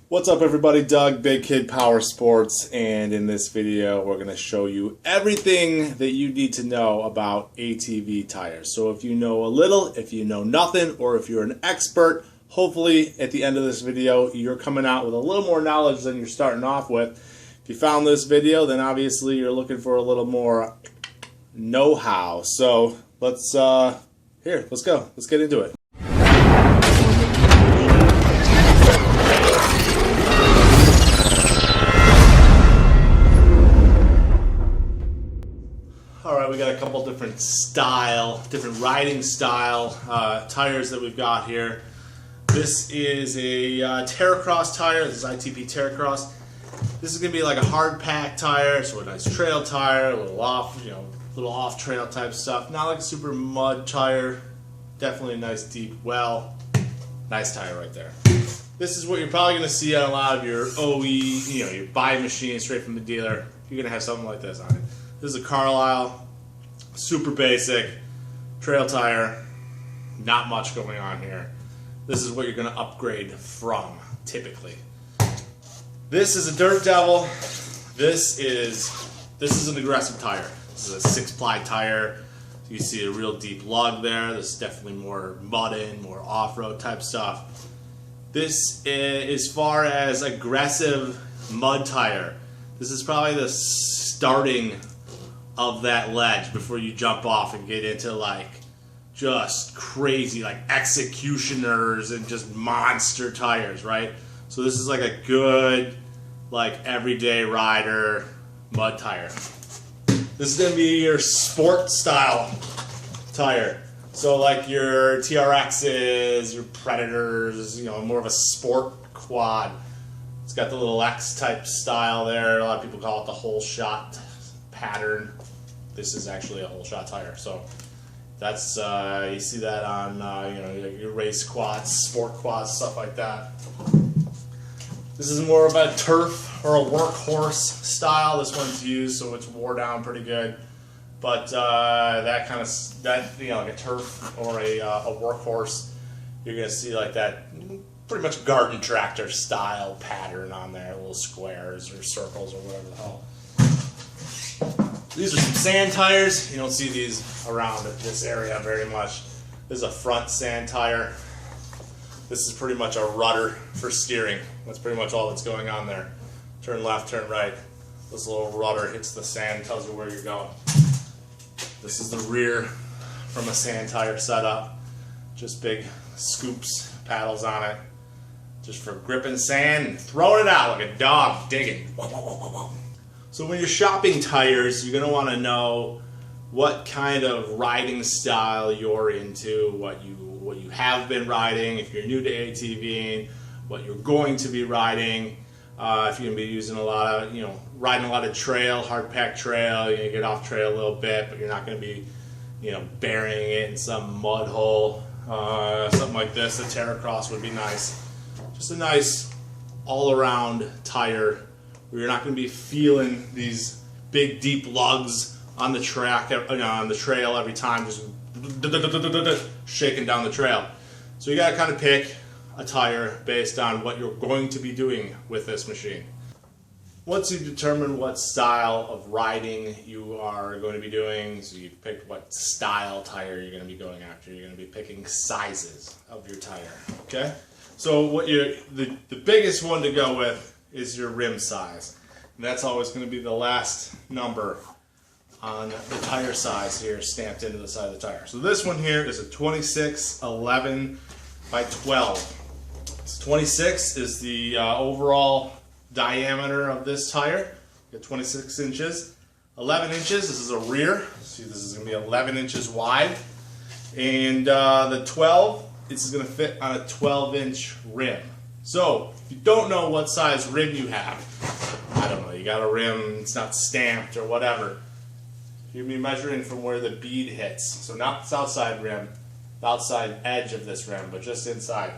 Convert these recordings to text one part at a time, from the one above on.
What's up everybody, Doug, Big Kid Powersports, and in this video we're going to show you everything that you need to know about ATV tires. So if you know a little, if you know nothing, or if you're an expert, hopefully at the end of this video you're coming out with a little more knowledge than you're starting off with. If you found this video, then obviously you're looking for a little more know-how. So let's go. Let's get into it. Alright, we got a couple different riding style tires that we've got here. This is a Terracross tire. This is ITP Terracross. This is going to be like a hard pack tire, so a nice trail tire, a little off trail type stuff. Not like a super mud tire. Definitely a nice deep well. Nice tire right there. This is what you're probably going to see on a lot of your OE, your buy machine straight from the dealer. You're going to have something like this on it. This is a Carlisle, super basic, trail tire, not much going on here. This is what you're going to upgrade from, typically. This is a Dirt Devil. This is an aggressive tire. This is a 6-ply tire. You see a real deep lug there. This is definitely more mudding, more off-road type stuff. This is, as far as aggressive mud tire, this is probably the starting of that ledge before you jump off and get into like just crazy like executioners and just monster tires, right? So this is like a good like everyday rider mud tire. This is going to be your sport style tire. So like your TRXs, your Predators, more of a sport quad. It's got the little X type style there. A lot of people call it the whole shot pattern. This is actually a whole shot tire. So that's you see that on your race quads, sport quads, stuff like that. This is more of a turf or a workhorse style. This one's used, so it's wore down pretty good. But like a turf or a workhorse, you're gonna see like that pretty much garden tractor style pattern on there, little squares or circles or whatever the hell. These are some sand tires. You don't see these around this area very much. This is a front sand tire. This is pretty much a rudder for steering. That's pretty much all that's going on there. Turn left, turn right. This little rudder hits the sand, tells you where you're going. This is the rear from a sand tire setup. Just big scoops, paddles on it. Just for gripping sand and throwing it out like a dog digging. So when you're shopping tires, you're going to want to know what kind of riding style you're into, what you have been riding, if you're new to ATVing, what you're going to be riding. If you're going to be using a lot of, riding a lot of trail, hard pack trail, you get off trail a little bit, but you're not going to be, burying it in some mud hole. Something like this, a Terracross would be nice. Just a nice all-around tire where you're not going to be feeling these big deep lugs on the track, on the trail every time, just shaking down the trail. So you got to kind of pick a tire based on what you're going to be doing with this machine. Once you determine what style of riding you are going to be doing, so you've picked what style tire you're going to be going after, you're going to be picking sizes of your tire. Okay? So the biggest one to go with is your rim size. And that's always going to be the last number on the tire size here stamped into the side of the tire. So this one here is a 26/11 by 12. So 26 is the overall diameter of this tire. You got 26 inches. 11 inches, this is a rear. See, this is going to be 11 inches wide. And the 12, this is going to fit on a 12-inch rim. So, if you don't know what size rim you have, I don't know, you got a rim, it's not stamped or whatever, you're going to be measuring from where the bead hits. So not the outside rim, the outside edge of this rim, but just inside.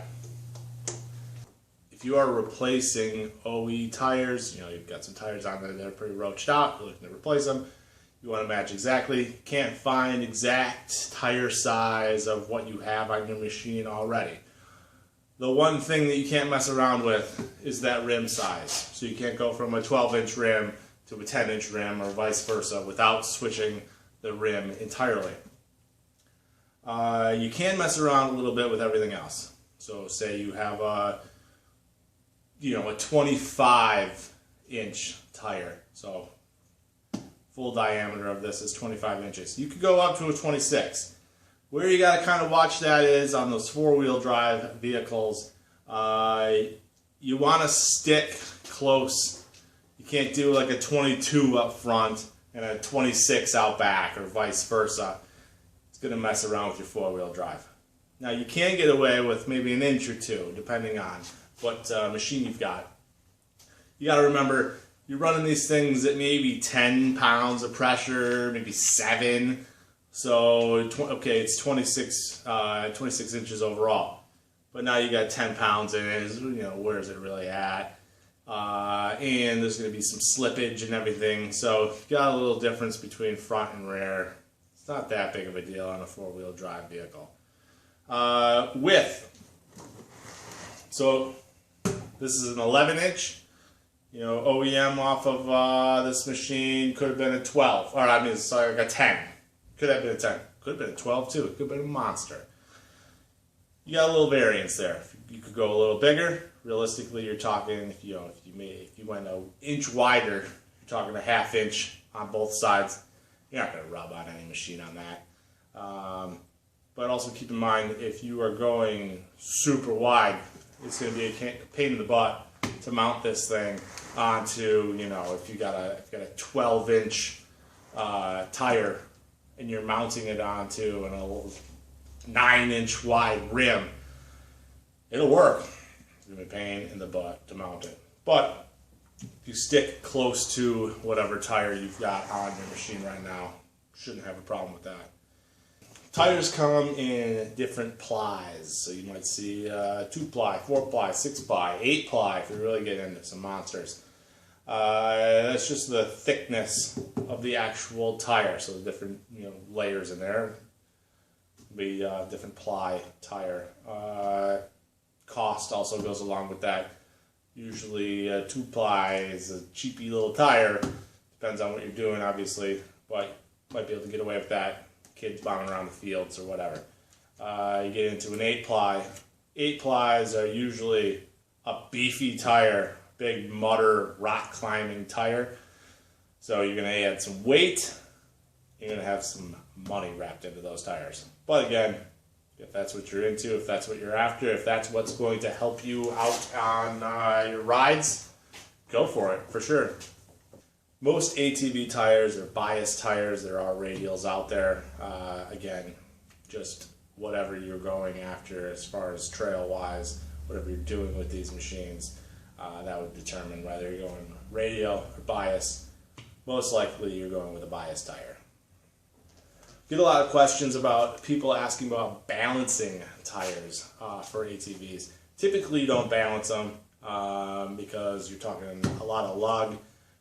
If you are replacing OE tires, you've got some tires on there that are pretty roached out, you're looking to replace them, you want to match exactly, can't find exact tire size of what you have on your machine already. The one thing that you can't mess around with is that rim size. So you can't go from a 12-inch rim to a 10-inch rim or vice versa without switching the rim entirely. You can mess around a little bit with everything else. So say you have a 25-inch tire. So full diameter of this is 25 inches. You could go up to a 26. Where you got to kind of watch that is on those four-wheel drive vehicles. You want to stick close. You can't do like a 22 up front and a 26 out back or vice versa. It's going to mess around with your four-wheel drive. Now you can get away with maybe an inch or two depending on what machine you've got. You got to remember you're running these things at maybe 10 pounds of pressure, maybe 7. So, okay, it's 26 inches overall. But now you got 10 pounds in it. Where is it really at? And there's going to be some slippage and everything. So, you got a little difference between front and rear. It's not that big of a deal on a four-wheel drive vehicle. Width. So, this is an 11-inch. OEM off of this machine could have been a 12. Or, like a 10. Could have been a 10. Could have been a 12 too. It could have been a monster. You got a little variance there. You could go a little bigger. Realistically, you're talking if you went an inch wider, you're talking a ½ inch on both sides. You're not going to rub on any machine on that. But also keep in mind, if you are going super wide, it's going to be a pain in the butt to mount this thing onto. If you got a 12-inch tire. And you're mounting it onto a 9-inch wide rim, it'll work. It's going to be a pain in the butt to mount it. But if you stick close to whatever tire you've got on your machine right now, shouldn't have a problem with that. Tires come in different plies. So you might see 2-ply, 4-ply, 6-ply, 8-ply if you really get into some monsters. That's just the thickness of the actual tire. So the different layers in there. Be different ply tire. Cost also goes along with that. Usually 2-ply is a cheapy little tire. Depends on what you're doing, obviously, but you might be able to get away with that. Kids bombing around the fields or whatever. You get into an 8-ply. 8-plies are usually a beefy tire. Big mudder rock climbing tire. So you're going to add some weight. You're going to have some money wrapped into those tires. But again, if that's what you're into, if that's what you're after, if that's what's going to help you out on your rides, go for it, for sure. Most ATV tires are bias tires. There are radials out there. Again, just whatever you're going after as far as trail-wise, whatever you're doing with these machines. That would determine whether you're going radial or bias. Most likely you're going with a bias tire. Get a lot of questions about people asking about balancing tires for ATVs. Typically you don't balance them because you're talking a lot of lug.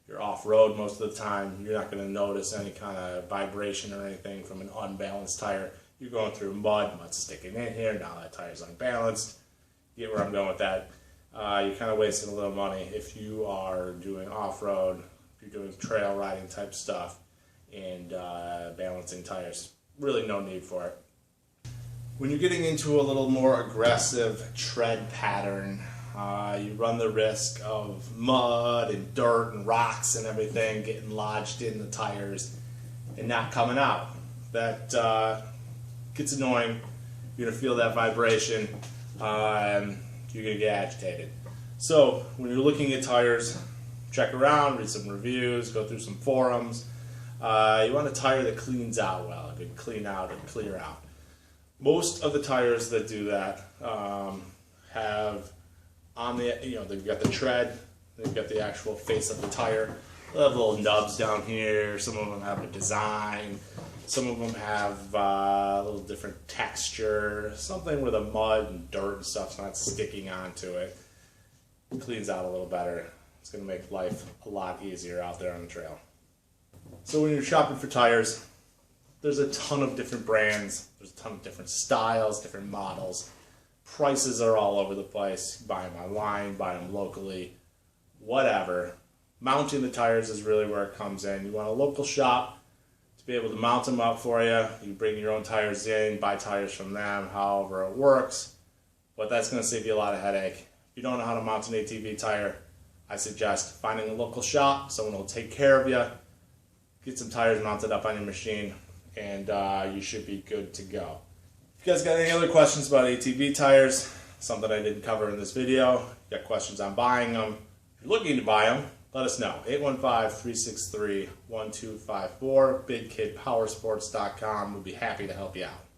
You're off-road most of the time. You're not going to notice any kind of vibration or anything from an unbalanced tire. You're going through mud's sticking in here. Now that tire's unbalanced. You get where I'm going with that. You're kind of wasting a little money if you are doing off-road, if you're doing trail riding type stuff, and balancing tires. Really no need for it. When you're getting into a little more aggressive tread pattern, you run the risk of mud and dirt and rocks and everything getting lodged in the tires and not coming out. That gets annoying. You're going to feel that vibration. You're going to get agitated. So when you're looking at tires, check around, read some reviews, go through some forums. You want a tire that cleans out well, a good clean out and clear out. Most of the tires that do that have on the, they've got the tread, they've got the actual face of the tire. They'll have little nubs down here. Some of them have a design. Some of them have a little different texture, something where the mud and dirt and stuff's not sticking onto it. It cleans out a little better. It's going to make life a lot easier out there on the trail. So when you're shopping for tires, there's a ton of different brands, there's a ton of different styles, different models. prices are all over the place. Buy them online, buy them locally, whatever. Mounting the tires is really where it comes in. You want a local shop to be able to mount them up for you. You bring your own tires in, buy tires from them, however it works. But that's going to save you a lot of headache. If you don't know how to mount an ATV tire, I suggest finding a local shop. Someone will take care of you. Get some tires mounted up on your machine, and you should be good to go. If you guys got any other questions about ATV tires, something I didn't cover in this video, you got questions on buying them, if you're looking to buy them, let us know. 815-363-1254, bigkidpowersports.com. We'll be happy to help you out.